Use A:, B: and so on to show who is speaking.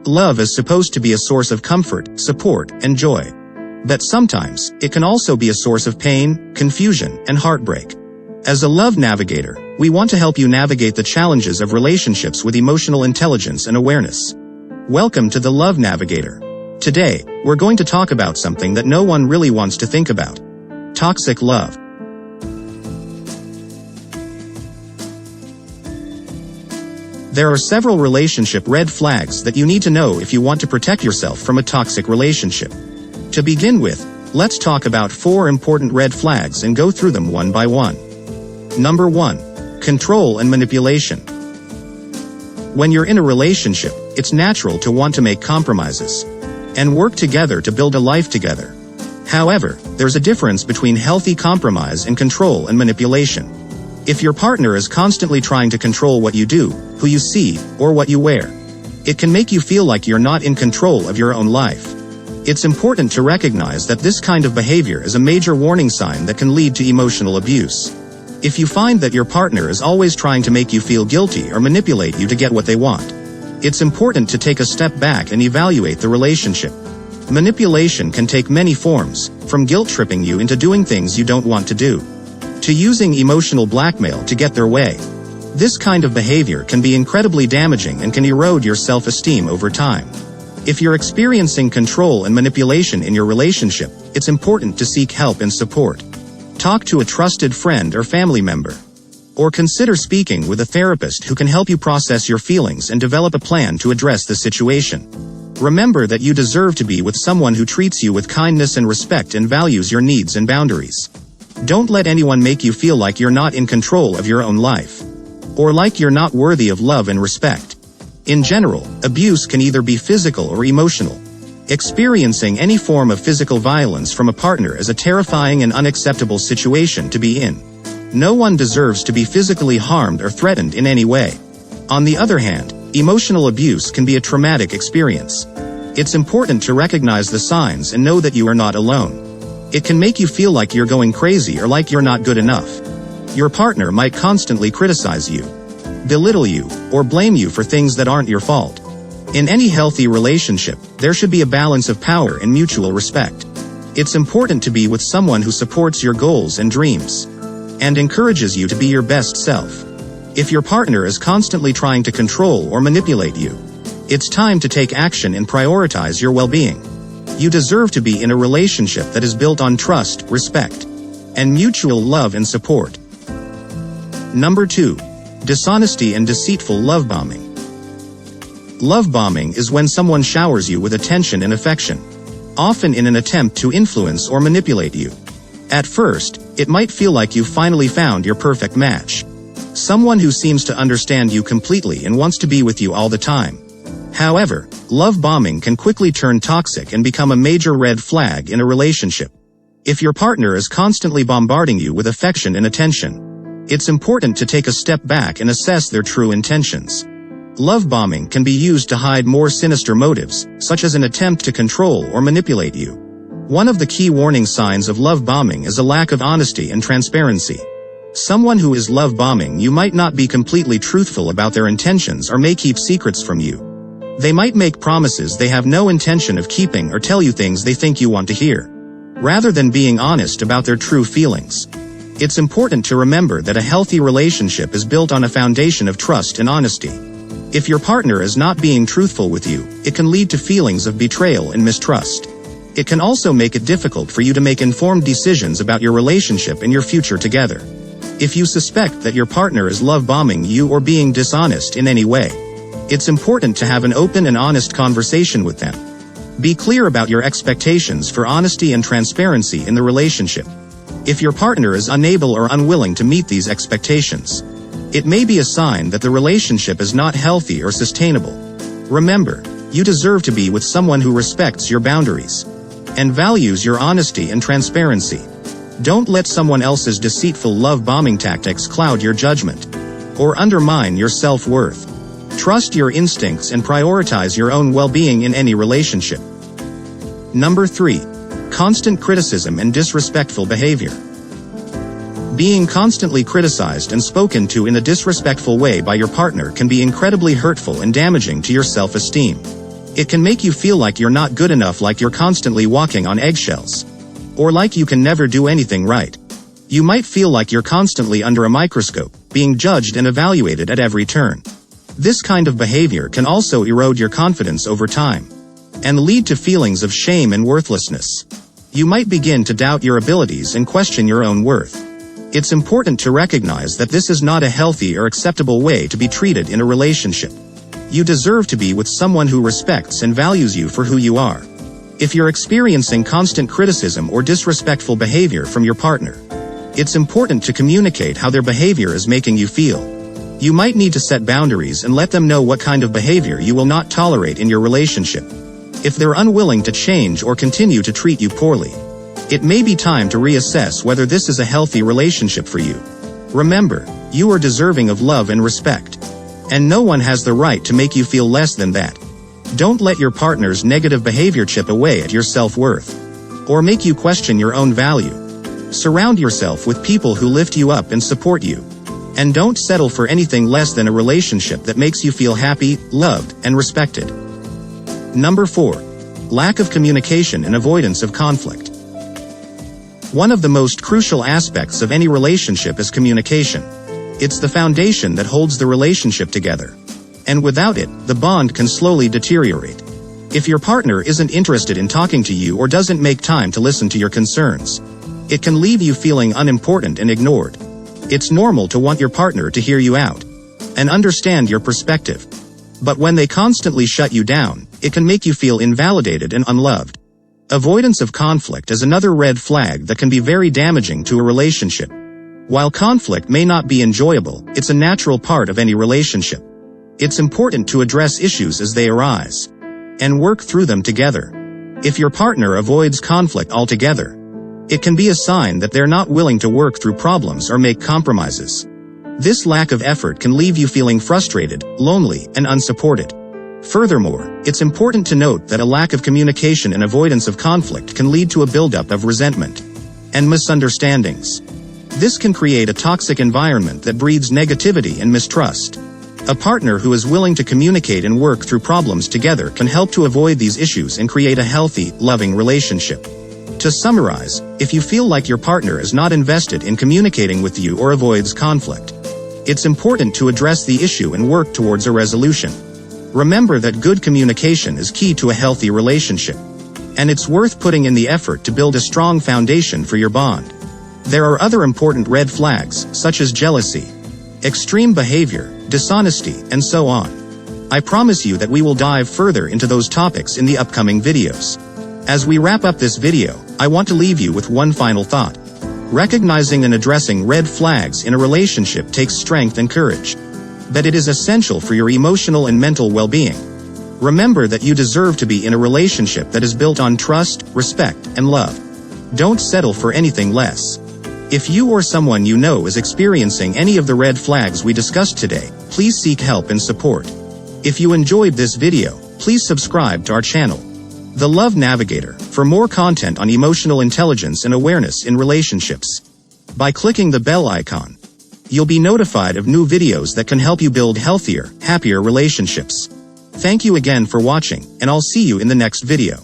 A: Love is supposed to be a source of comfort, support, and joy. But sometimes, it can also be a source of pain, confusion, and heartbreak. As a love navigator, we want to help you navigate the challenges of relationships with emotional intelligence and awareness. Welcome to the Love Navigator. Today, we're going to talk about something that no one really wants to think about. Toxic love. There are several relationship red flags that you need to know if you want to protect yourself from a toxic relationship. To begin with, let's talk about 4 important red flags and go through them one by one. Number 1. Control and manipulation. When you're in a relationship, it's natural to want to make compromises and work together to build a life together. However, there's a difference between healthy compromise and control and manipulation. If your partner is constantly trying to control what you do, who you see, or what you wear, it can make you feel like you're not in control of your own life. It's important to recognize that this kind of behavior is a major warning sign that can lead to emotional abuse. If you find that your partner is always trying to make you feel guilty or manipulate you to get what they want, it's important to take a step back and evaluate the relationship. Manipulation can take many forms, from guilt-tripping you into doing things you don't want to do, to using emotional blackmail to get their way. This kind of behavior can be incredibly damaging and can erode your self-esteem over time. If you're experiencing control and manipulation in your relationship, it's important to seek help and support. Talk to a trusted friend or family member. Or consider speaking with a therapist who can help you process your feelings and develop a plan to address the situation. Remember that you deserve to be with someone who treats you with kindness and respect and values your needs and boundaries. Don't let anyone make you feel like you're not in control of your own life, or like you're not worthy of love and respect. In general, abuse can either be physical or emotional. Experiencing any form of physical violence from a partner is a terrifying and unacceptable situation to be in. No one deserves to be physically harmed or threatened in any way. On the other hand, emotional abuse can be a traumatic experience. It's important to recognize the signs and know that you are not alone. It can make you feel like you're going crazy or like you're not good enough. Your partner might constantly criticize you, belittle you, or blame you for things that aren't your fault. In any healthy relationship, there should be a balance of power and mutual respect. It's important to be with someone who supports your goals and dreams, and encourages you to be your best self. If your partner is constantly trying to control or manipulate you, it's time to take action and prioritize your well-being. You deserve to be in a relationship that is built on trust, respect, and mutual love and support. Number 2. Dishonesty and deceitful love-bombing. Love-bombing is when someone showers you with attention and affection, often in an attempt to influence or manipulate you. At first, it might feel like you've finally found your perfect match, someone who seems to understand you completely and wants to be with you all the time. However, love-bombing can quickly turn toxic and become a major red flag in a relationship. If your partner is constantly bombarding you with affection and attention, it's important to take a step back and assess their true intentions. Love-bombing can be used to hide more sinister motives, such as an attempt to control or manipulate you. One of the key warning signs of love-bombing is a lack of honesty and transparency. Someone who is love-bombing you might not be completely truthful about their intentions or may keep secrets from you. They might make promises they have no intention of keeping or tell you things they think you want to hear, rather than being honest about their true feelings. It's important to remember that a healthy relationship is built on a foundation of trust and honesty. If your partner is not being truthful with you, it can lead to feelings of betrayal and mistrust. It can also make it difficult for you to make informed decisions about your relationship and your future together. If you suspect that your partner is love-bombing you or being dishonest in any way, it's important to have an open and honest conversation with them. Be clear about your expectations for honesty and transparency in the relationship. If your partner is unable or unwilling to meet these expectations, it may be a sign that the relationship is not healthy or sustainable. Remember, you deserve to be with someone who respects your boundaries and values your honesty and transparency. Don't let someone else's deceitful love-bombing tactics cloud your judgment or undermine your self-worth. Trust your instincts and prioritize your own well-being in any relationship. Number 3. Constant criticism and disrespectful behavior. Being constantly criticized and spoken to in a disrespectful way by your partner can be incredibly hurtful and damaging to your self-esteem. It can make you feel like you're not good enough, like you're constantly walking on eggshells. Or like you can never do anything right. You might feel like you're constantly under a microscope, being judged and evaluated at every turn. This kind of behavior can also erode your confidence over time, and lead to feelings of shame and worthlessness. You might begin to doubt your abilities and question your own worth. It's important to recognize that this is not a healthy or acceptable way to be treated in a relationship. You deserve to be with someone who respects and values you for who you are. If you're experiencing constant criticism or disrespectful behavior from your partner, it's important to communicate how their behavior is making you feel. You might need to set boundaries and let them know what kind of behavior you will not tolerate in your relationship. If they're unwilling to change or continue to treat you poorly, it may be time to reassess whether this is a healthy relationship for you. Remember, you are deserving of love and respect, and no one has the right to make you feel less than that. Don't let your partner's negative behavior chip away at your self-worth, or make you question your own value. Surround yourself with people who lift you up and support you. And don't settle for anything less than a relationship that makes you feel happy, loved, and respected. Number 4. Lack of communication and avoidance of conflict. One of the most crucial aspects of any relationship is communication. It's the foundation that holds the relationship together. And without it, the bond can slowly deteriorate. If your partner isn't interested in talking to you or doesn't make time to listen to your concerns, it can leave you feeling unimportant and ignored. It's normal to want your partner to hear you out and understand your perspective. But when they constantly shut you down, it can make you feel invalidated and unloved. Avoidance of conflict is another red flag that can be very damaging to a relationship. While conflict may not be enjoyable, it's a natural part of any relationship. It's important to address issues as they arise and work through them together. If your partner avoids conflict altogether, it can be a sign that they're not willing to work through problems or make compromises. This lack of effort can leave you feeling frustrated, lonely, and unsupported. Furthermore, it's important to note that a lack of communication and avoidance of conflict can lead to a buildup of resentment and misunderstandings. This can create a toxic environment that breeds negativity and mistrust. A partner who is willing to communicate and work through problems together can help to avoid these issues and create a healthy, loving relationship. To summarize, if you feel like your partner is not invested in communicating with you or avoids conflict, it's important to address the issue and work towards a resolution. Remember that good communication is key to a healthy relationship, and it's worth putting in the effort to build a strong foundation for your bond. There are other important red flags, such as jealousy, extreme behavior, dishonesty, and so on. I promise you that we will dive further into those topics in the upcoming videos. As we wrap up this video, I want to leave you with one final thought. Recognizing and addressing red flags in a relationship takes strength and courage, but it is essential for your emotional and mental well-being. Remember that you deserve to be in a relationship that is built on trust, respect, and love. Don't settle for anything less. If you or someone you know is experiencing any of the red flags we discussed today, please seek help and support. If you enjoyed this video, please subscribe to our channel, The Love Navigator, for more content on emotional intelligence and awareness in relationships. By clicking the bell icon, you'll be notified of new videos that can help you build healthier, happier relationships. Thank you again for watching, and I'll see you in the next video.